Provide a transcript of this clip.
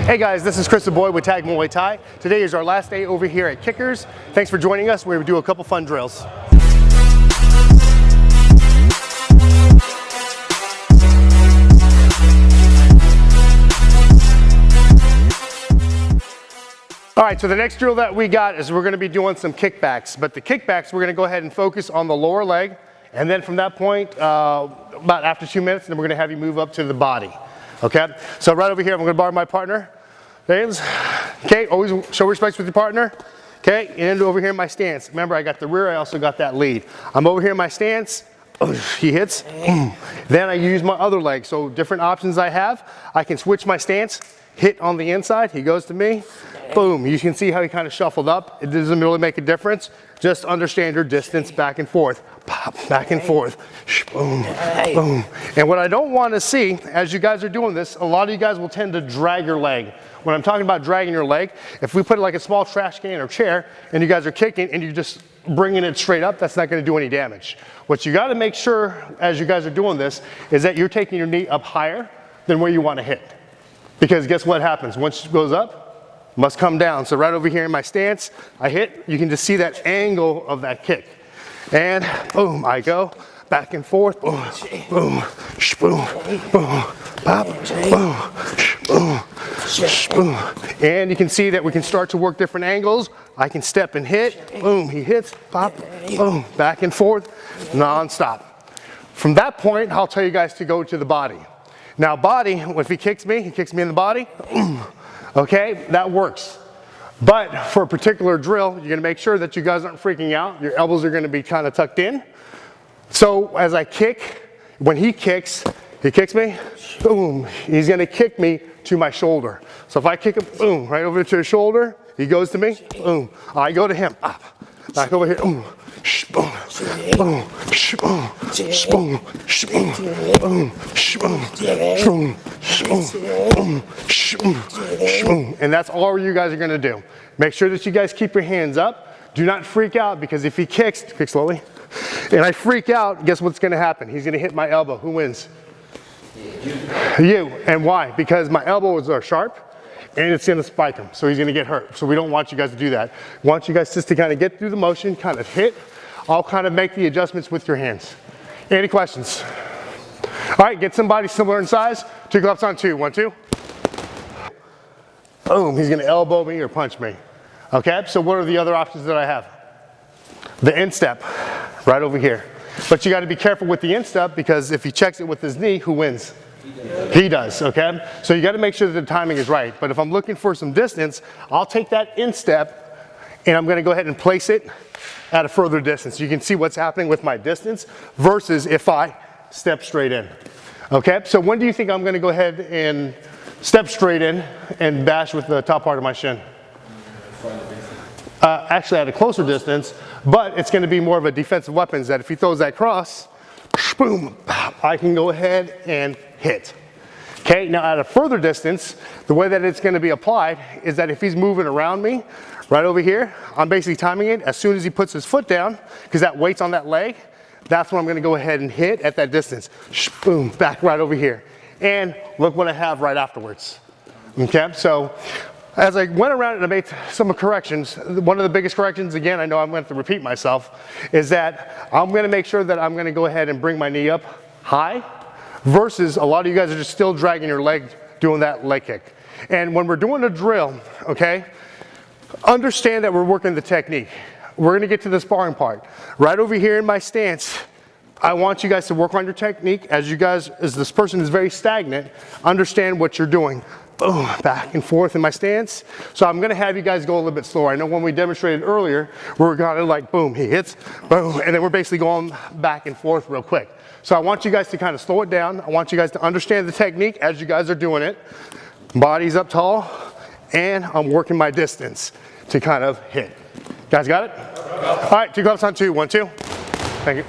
Hey guys, this is Chris Aboy with T.A.G Muay Thai. Today is our last day over here at Kickers. Thanks for joining us. We're going to do a couple fun drills. All right, so the next drill that we got is we're going to be doing some kickbacks. But the kickbacks, we're going to go ahead and focus on the lower leg. And then from that point, about after 2 minutes, then we're going to have you move up to the body. Okay, so right over here, I'm going to borrow my partner. James. Okay, always show respect with your partner. Okay, and over here in my stance. Remember, I got the rear, I also got that lead. I'm over here in my stance. He hits. Then I use my other leg. So different options I have. I can switch my stance, hit on the inside. He goes to me. Boom. You can see how he kind of shuffled up. It doesn't really make a difference. Just understand your distance back and forth. Pop, back and forth. Boom, boom. And what I don't want to see, as you guys are doing this, a lot of you guys will tend to drag your leg. When I'm talking about dragging your leg, if we put like a small trash can or chair and you guys are kicking and you're just bringing it straight up, that's not going to do any damage. What you got to make sure as you guys are doing this is that you're taking your knee up higher than where you want to hit. Because guess what happens? Once it goes up, it must come down. So right over here in my stance, I hit, you can just see that angle of that kick. And boom, I go back and forth, boom, boom, boom, boom, pop, boom, boom, boom. And you can see that we can start to work different angles. I can step and hit, boom, he hits, pop, boom, back and forth, non-stop. From that point, I'll tell you guys to go to the body. Now body, if he kicks me in the body, okay, that works. But for a particular drill, you're gonna make sure that you guys aren't freaking out. Your elbows are gonna be kind of tucked in. So as I kick, when he kicks me, boom, he's gonna kick me to my shoulder. So if I kick him, boom, right over to his shoulder, he goes to me, boom, I go to him, up, back over here, boom, boom, boom, boom, boom, boom, boom, and that's all you guys are gonna do. Make sure that you guys keep your hands up. Do not freak out, because if he kicks, kick slowly, and I freak out, guess what's gonna happen? He's gonna hit my elbow. Who wins? You. And why? Because my elbows are sharp and it's gonna spike him, so he's gonna get hurt. So we don't want you guys to do that. We want you guys just to kind of get through the motion, kind of hit. I'll kind of make the adjustments with your hands. Any questions? All right, get somebody similar in size. 2 gloves on 2. 1, 2. Boom, he's gonna elbow me or punch me. Okay, so what are the other options that I have? The instep, right over here. But you gotta be careful with the instep, because if he checks it with his knee, who wins? He does, okay? So you gotta make sure that the timing is right. But if I'm looking for some distance, I'll take that instep and I'm gonna go ahead and place it at a further distance. You can see what's happening with my distance versus if I step straight in. Okay, so when do you think I'm gonna go ahead and step straight in and bash with the top part of my shin? Actually at a closer distance, but it's gonna be more of a defensive weapon, that if he throws that cross, boom, I can go ahead and hit. Okay, now at a further distance, the way that it's gonna be applied is that if he's moving around me, right over here, I'm basically timing it as soon as he puts his foot down, because that weight's on that leg, that's when I'm gonna go ahead and hit at that distance. Boom, back right over here. And look what I have right afterwards. Okay, so as I went around and I made some corrections, one of the biggest corrections, again, I know I'm going to have to repeat myself, is that I'm going to make sure that I'm going to go ahead and bring my knee up high, versus a lot of you guys are just still dragging your leg doing that leg kick. And when we're doing a drill, okay, understand that we're working the technique. We're going to get to the sparring part. Right over here in my stance, I want you guys to work on your technique. As you guys, as this person is very stagnant, understand what you're doing. Boom, back and forth in my stance. So I'm gonna have you guys go a little bit slower. I know when we demonstrated earlier, we're kind of like, boom, he hits, boom, and then we're basically going back and forth real quick. So I want you guys to kind of slow it down. I want you guys to understand the technique as you guys are doing it. Body's up tall, and I'm working my distance to kind of hit. Guys got it? All right, 2 gloves on 2. 1, 2. Thank you.